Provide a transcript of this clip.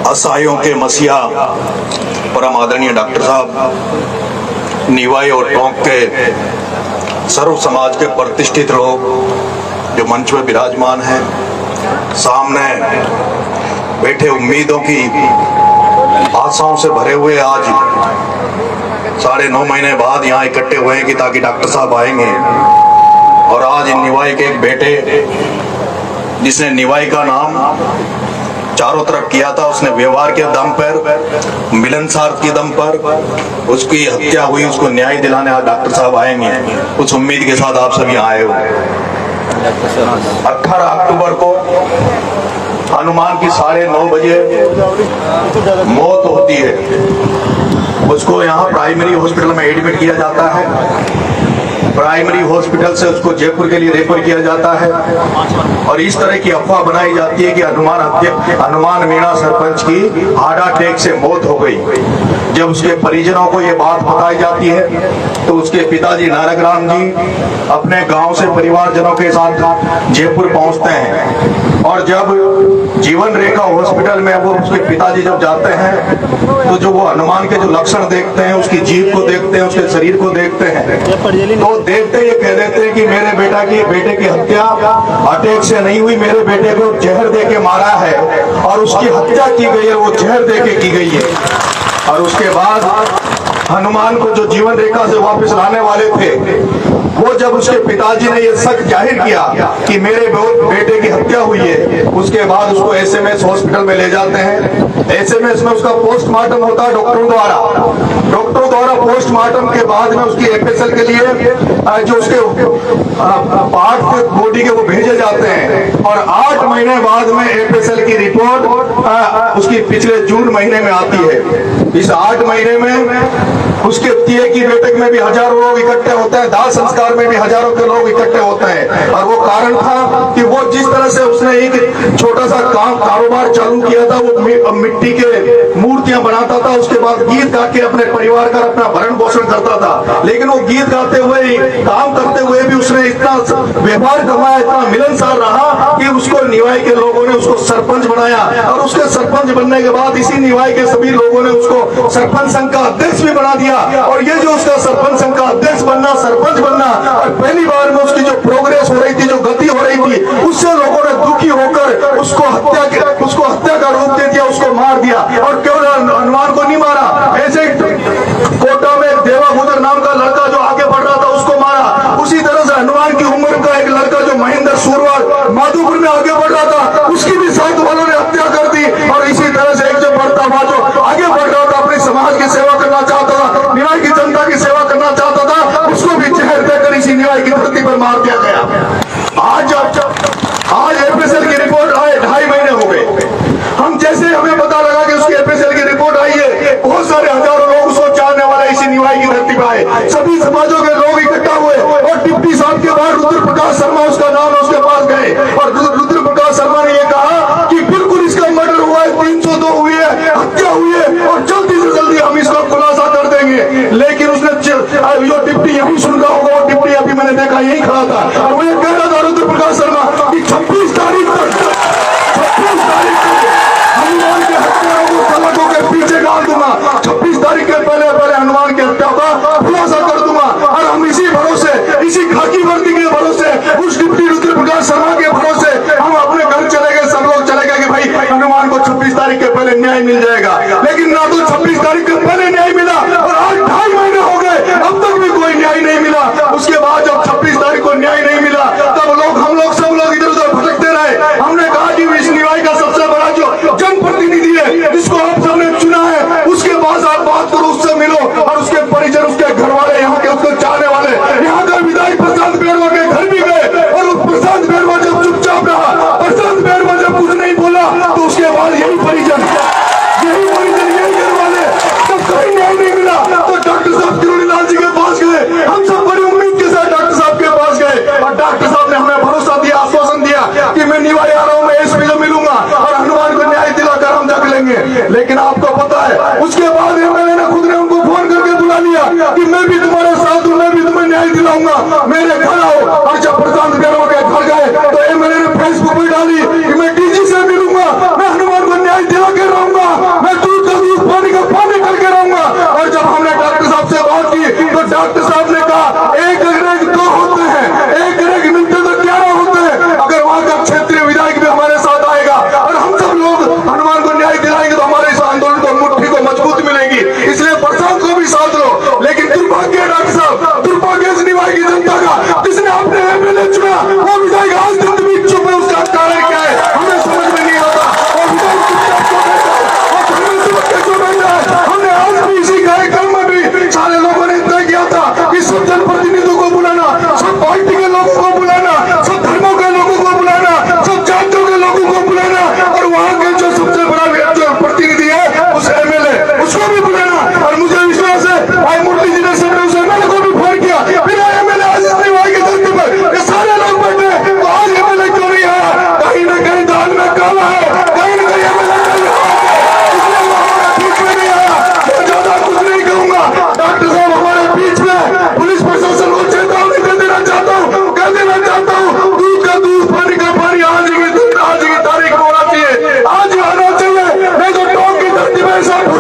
असहायों के मसीहा परम आदरणीय डॉक्टर साहब, निवाई और टोंक के सर्व समाज के प्रतिष्ठित लोग जो मंच में विराजमान हैं, सामने बैठे उम्मीदों की आशाओं से भरे हुए आज 9.5 महीने बाद यहाँ इकट्ठे हुए हैं कि ताकि डॉक्टर साहब आएंगे। और आज इन निवाई के एक बेटे जिसने निवाई का नाम चारों तरफ किया था, उसने व्यवहार के दम पर, मिलनसार के दम पर उसकी हत्या हुई, उसको न्याय दिलाने आज डॉक्टर साहब आएंगे। उस उम्मीद के साथ आप सभी आए हो। 18 अक्टूबर को हनुमान की 9:30 बजे मौत होती है। उसको यहाँ प्राइमरी हॉस्पिटल में एडमिट किया जाता है। प्राइमरी हॉस्पिटल से उसको जयपुर के लिए रेफर किया जाता है और इस तरह की अफवाह बनाई जाती है कि हनुमान मीणा सरपंच की हार्ट अटैक से मौत हो गई। जब उसके परिजनों को ये बात बताई जाती है तो उसके पिताजी नारकराम जी अपने गांव से परिवारजनों के साथ जयपुर पहुंचते हैं और जब जीवन रेखा हॉस्पिटल में वो उसके पिताजी जब जाते हैं तो जो वो हनुमान के जो लक्षण देखते हैं, उसकी जीभ को देखते हैं, उसके शरीर को देखते हैं, तो देखते ये कह देते हैं कि मेरे बेटे की हत्या अटैक से नहीं हुई, मेरे बेटे को जहर दे के मारा है और उसकी हत्या की गई है, वो जहर दे के की गई है। और उसके बाद हनुमान को जो जीवन रेखा से वापस लाने वाले थे, वो जब उसके पिताजी ने ये शक जाहिर किया कि मेरे बेटे की हत्या हुई है, उसके बाद उसको एसएमएस हॉस्पिटल में ले जाते हैं। एसएमएस में उसका पोस्टमार्टम होता है डॉक्टरों द्वारा। पोस्टमार्टम के बाद में उसकी एफएसएल के लिए जो उसके पार्ट बॉडी के वो भेजे जाते हैं और 8 महीने बाद में एफएसएल की रिपोर्ट उसकी पिछले जून महीने में आती है। इस 8 महीने में उसके तिये की बैठक में भी हजारों लोग इकट्ठे होते हैं, दाह संस्कार में भी हजारों के लोग इकट्ठे होते हैं। और वो कारण था कि वो जिस तरह से उसने एक छोटा सा कारोबार चालू किया था, वो मिट्टी के मूर्तियां बनाता था, उसके बाद गीत गा के अपने परिवार का अपना भरण पोषण करता था। लेकिन वो गीत गाते हुए, काम करते हुए भी उसने इतना व्यवहार कमाया, इतना मिलनसार रहा कि उसको निवाई के लोगों ने उसको सरपंच बनाया। और उसके सरपंच बनने के बाद इसी निवाई के सभी लोगों ने उसको सरपंच संघ का अध्यक्ष भी बना दिया। और ये जो उसका सरपंच संघ का अध्यक्ष बनना, सरपंच बनना, और पहली बार में उसकी जो प्रोग्रेस हो रही थी, जो गति हो रही थी, उससे लोगों ने दुखी होकर उसको हत्या का रूप दे दिया, उसको मार दिया। और केवल हनुमान को नहीं मारा, ऐसे कोटा में देवा गुजर नाम का लड़का जो आगे बढ़ रहा था उसको मारा। उसी तरह से हनुमान की उम्र का एक लड़का जो महेंद्र सूरवाल माधोपुर में आगे बढ़ रहा था, उसकी भी साथ वालों ने हत्या कर दी। और इसी तरह से एक जो बढ़ता हुआ जो आगे बढ़ रहा था, अपने समाज की सेवा करना चाहता था, निवाई की जनता की सेवा करना चाहता था, उसको भी जहर देकर इसी निवाई की धरती पर मार दिया गया। आज एफएसएल की रिपोर्ट आए 2.5 महीने हो गए। हम जैसे हमें पता लगा कि उसकी एफएसएल की रिपोर्ट आई है, बहुत सारे हजारों लोग उसको चाहने वाले इसी निवाई की धरती पर आए। सभी समाजों के लोग इकट्ठा हुए और डिप्टी साहब के बाद रुद्र प्रकाश शर्मा उसका नाम है, उसके पास गए और रुद्र प्रकाश शर्मा ने यह कहा कि बिल्कुल इसका मर्डर हुआ है, 302 हुई है, हत्या हुई है और जल्दी से जल्दी हम इसका खुलासा कर देंगे। लेकिन उसने जो डिप्टी यही सुन रहा होगा, वो डिप्टी अभी मैंने देखा यही खड़ा था और वो ये कह रहा था रुद्र प्रकाश शर्मा कि 26 तारीख तक हनुमान के हत्यारों को सलाखों के पीछे डाल दूंगा। 26 तारीख के पहले हनुमान की हत्या का खुलासा कर दूंगा। और हम इसी भरोसे, इसी खाकी वर्दी के भरोसे, उस डिप्टी रुद्र प्रकाश शर्मा के भरोसे हम अपने घर चले गए, सब लोग चले गए कि भाई हनुमान को 26 तारीख के पहले न्याय मिल जाएगा। लेकिन ना तो 26 तारीख के पहले न्याय मिला और आज 2.5 महीने हो गए, अब तक भी कोई न्याय नहीं मिला। उसके बाद जब 26 तारीख को न्याय नहीं मिला, तब सब लोग इधर उधर भटकते रहे। हमने कहा कि इस निवाई का सबसे बड़ा जो जनप्रतिनिधि है, जिसको आप सबने चुना है, उसके पास आप बात करो, उससे मिलो और उसके परिजन, उसके घर वाले, यहाँ के उसको चाहने वाले, यहाँ का विधायक प्रशांत बेरवा के घर भी गए और उस प्रशांत बेरवा जब चुपचाप रहा, प्रशांत बेरवा जब कुछ नहीं बोला, तो उसके बाद यही परिजन, यही घर वाले, जब कोई न्याय नहीं मिला तो डॉक्टर साहब किरोड़ीलाल जी के पास गए। हम सब बड़ी उम्मीद के साथ डॉक्टर साहब के पास गए और डॉक्टर साहब ने हमें भरोसा दिया, आश्वासन दिया कि मैं निवाई आ रहा हूँ, मैं एसपी को मिलूंगा और हनुमान को न्याय दिलाकर हम देख लेंगे। लेकिन आपको पता है, उसके बाद एमएलए ने खुद ने उनको फोन करके बुला लिया कि मैं भी तुम्हारे साथ हूँ, मैं भी तुम्हें न्याय दिलाऊंगा, मेरे घर आओ। और जब प्रशांत बेरवा के घर गए तो एमएलए ने फेसबुक पर डाली कि मैं डीजी से मिलूंगा, मैं हनुमान को न्याय दिला के रहूंगा। साहब